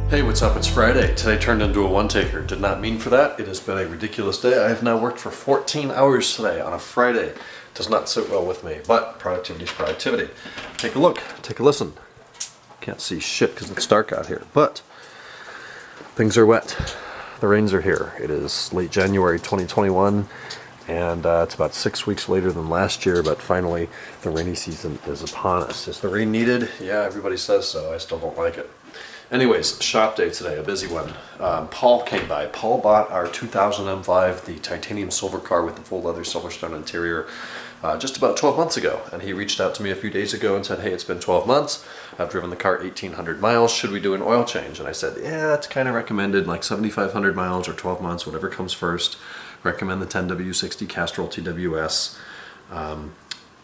Hey, what's up? It's Friday. Today turned into a one-taker. Did not mean for that. It has been a ridiculous day. I have now worked for 14 hours today on a Friday. Does not sit well with me, but productivity is productivity. Take a look. Take a listen. Can't see shit because it's dark out here, but things are wet. The rains are here. It is late January 2021, and it's about 6 weeks later than last year, but finally the rainy season is upon us. Is the rain needed? Yeah, everybody says so. I still don't like it. Anyways, shop day today, a busy one. Paul came by. Paul bought our 2000 M5, the titanium silver car with the full leather Silverstone interior, just about 12 months ago. And he reached out to me a few days ago and said, hey, it's been 12 months. I've driven the car 1,800 miles. Should we do an oil change? And I said, yeah, it's kind of recommended, like 7,500 miles or 12 months, whatever comes first. Recommend the 10W60 Castrol TWS.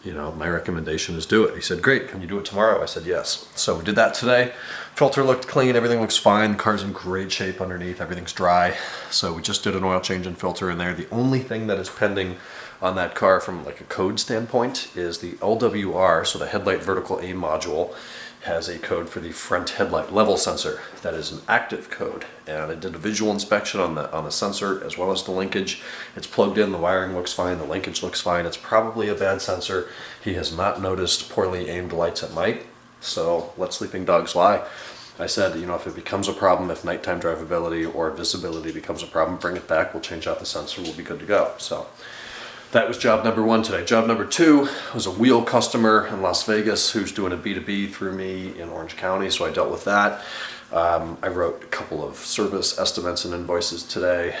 You know, my recommendation is do it. He said, great, can you do it tomorrow? I said, yes. So we did that today. Filter looked clean, everything looks fine. The car's in great shape underneath, everything's dry. So we just did an oil change and filter in there. The only thing that is pending on that car from like a code standpoint is the LWR, so the headlight vertical aim module, has a code for the front headlight level sensor. That is an active code, and I did a visual inspection on the sensor as well as the linkage. It's plugged in, the wiring looks fine, the linkage looks fine. It's probably a bad sensor. He has not noticed poorly aimed lights at night, so let sleeping dogs lie. I said, you know, if it becomes a problem, if nighttime drivability or visibility becomes a problem, bring it back, we'll change out the sensor, we'll be good to go. So that was job number one today. Job number two was a wheel customer in Las Vegas who's doing a B2B through me in Orange County, so I dealt with that. I wrote a couple of service estimates and invoices today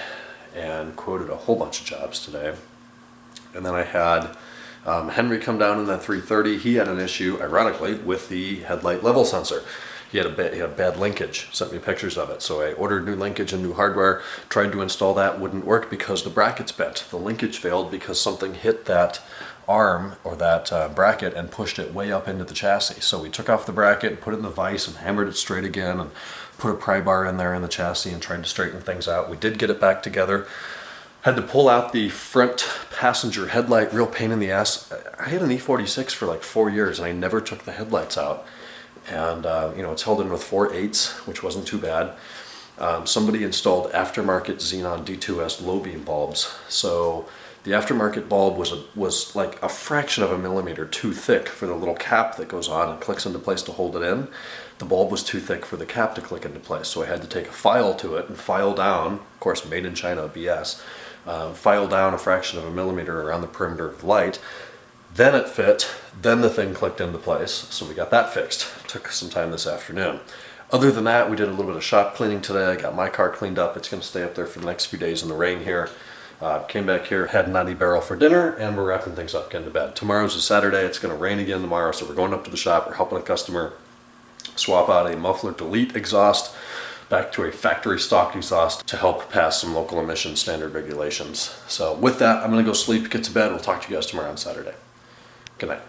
and quoted a whole bunch of jobs today. And then I had Henry come down in at 3:30. He had an issue, ironically, with the headlight level sensor. He had bad linkage, sent me pictures of it. So I ordered new linkage and new hardware, tried to install that, wouldn't work because the bracket's bent. The linkage failed because something hit that arm or that bracket and pushed it way up into the chassis. So we took off the bracket, put it in the vise and hammered it straight again and put a pry bar in there in the chassis and tried to straighten things out. We did get it back together. Had to pull out the front passenger headlight, real pain in the ass. I had an E46 for like 4 years and I never took the headlights out. And you know, it's held in with 4/8, which wasn't too bad. Somebody installed aftermarket Xenon D2S low beam bulbs. So the aftermarket bulb was like a fraction of a millimeter too thick for the little cap that goes on and clicks into place to hold it in. The bulb was too thick for the cap to click into place. So I had to take a file to it and file down, of course made in China, BS, file down a fraction of a millimeter around the perimeter of the light. Then it fit, then the thing clicked into place, so we got that fixed. Took some time this afternoon. Other than that, we did a little bit of shop cleaning today. I got my car cleaned up. It's going to stay up there for the next few days in the rain here. Came back here, had Nutty Barrel for dinner, and we're wrapping things up, getting to bed. Tomorrow's a Saturday. It's going to rain again tomorrow, so we're going up to the shop. We're helping a customer swap out a muffler delete exhaust back to a factory stock exhaust to help pass some local emission standard regulations. So with that, I'm going to go sleep, get to bed. We'll talk to you guys tomorrow on Saturday. Good night.